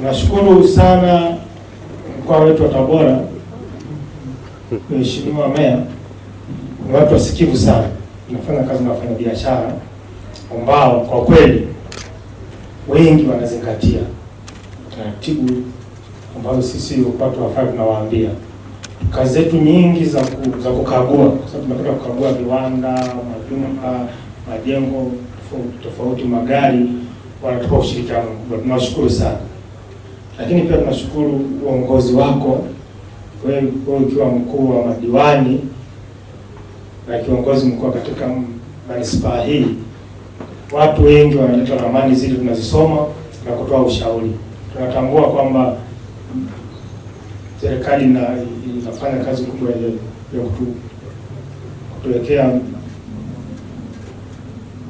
Nashukuru sana mkoa wetu wa Tabora, Mheshimiwa Meya, ni watu wasikivu sana. Tunafanya kazi na wafanyabiashara ambao kwa kweli wengi wanazingatia taratibu ambazo sisi watu wafaa tunawaambia. Kazi zetu nyingi za kukagua, kwa sababu tunapenda kukagua viwanda, majumba, majengo tofauti, magari, wanatupa ushirikiano. Tunawashukuru sana. Lakini pia tunashukuru uongozi wako, wewe ukiwa mkuu wa madiwani na kiongozi mkuu katika manispaa hii. Watu wengi wanaleta ramani zile tunazisoma na kutoa ushauri. Tunatambua kwamba serikali inafanya kazi kubwa ya kutuwekea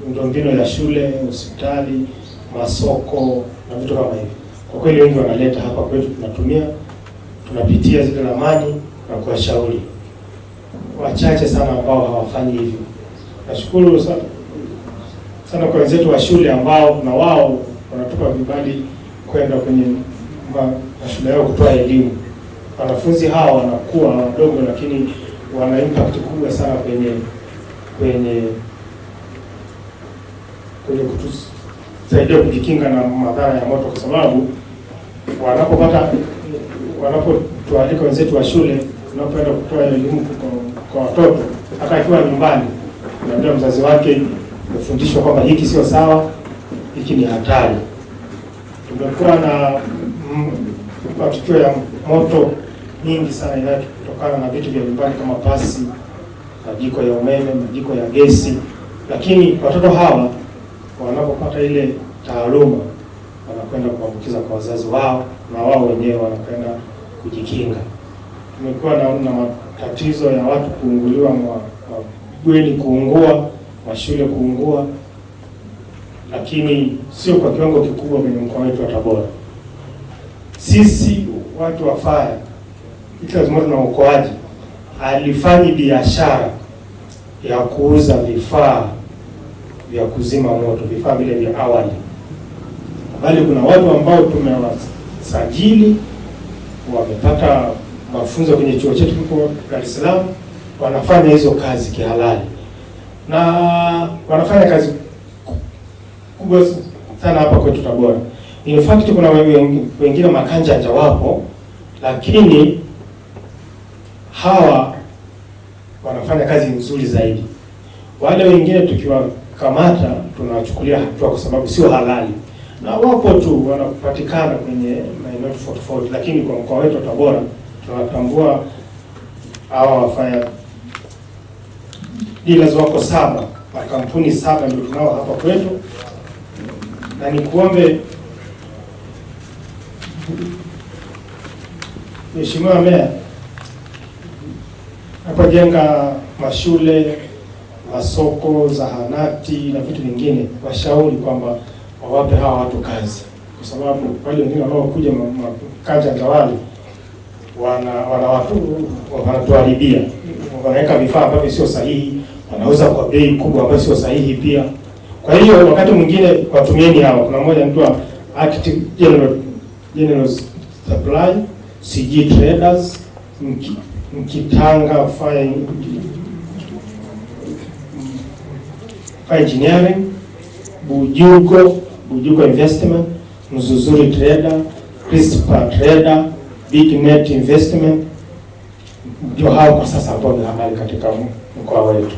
miundombinu ya shule, hospitali, masoko na vitu kama hivi. Kwa kweli wengi wanaleta hapa kwetu, tunapitia zile ramani na kuwashauri. Wachache sana ambao hawafanyi hivyo. Nashukuru sana kwa wenzetu wa shule ambao na wao wanatupa vibali kwenda kwenye mashule yao kutoa elimu. Wanafunzi hawa wanakuwa wadogo, lakini wana impact kubwa sana kwenye kutusaidia kujikinga na madhara ya moto, kwa sababu wanapotualika wenzetu wa shule, tunapoenda kutoa elimu kwa watoto, hata akiwa nyumbani, ndio mzazi wake kufundishwa kwamba hiki sio sawa, hiki ni hatari. Tumekuwa na matukio ya moto nyingi sana inayotokana na vitu vya nyumbani kama pasi, majiko ya umeme, majiko ya gesi, lakini watoto hawa wanapopata ile taaluma wanakwenda kuambukiza kwa wazazi wao na wao wenyewe wanakwenda kujikinga. Tumekuwa na matatizo ya watu kuunguliwa, mabweni kuungua, mashule kuungua, lakini sio kwa kiwango kikubwa kwenye mkoa wetu wa Tabora. Sisi watu wa fire, lazima na uokoaji, alifanyi biashara ya kuuza vifaa vya kuzima moto, vifaa vile vya awali, bali kuna watu ambao tumewasajili, wamepata mafunzo kwenye chuo chetu huko Dar es Salaam, wanafanya hizo kazi kihalali na wanafanya kazi kubwa sana hapa kwetu Tabora. In fact kuna wengine makanjanja wapo, lakini hawa wanafanya kazi nzuri zaidi. Wale wengine tukiwakamata tunawachukulia hatua kwa sababu sio halali, na wapo tu wanapatikana kwenye maeneo tofauti, lakini kwa mkoa wetu wa Tabora tunatambua hawa wafanya dealers wako 7, makampuni 7 ndio tunao hapa kwetu. Na nikuombe Mheshimiwa Meya, napojenga mashule, masoko, zahanati na vitu vingine, washauri kwamba wawape hawa watu kazi, kwa sababu wale wengine wanaokuja makanja zawali wanatuharibia, wanaweka vifaa ambavyo sio sahihi, wanauza kwa bei kubwa ambayo sio sahihi pia. Kwa hiyo wakati mwingine watumieni hawa. Kuna mmoja mtu Active General Supply, CG Traders, Mkitanga Fire Engineering, Bujugo Investment, Mzuzuri Trader, Crispa Trader, Big Net Investment, ndio hao kwa sasa ambao ni habari katika mkoa wetu.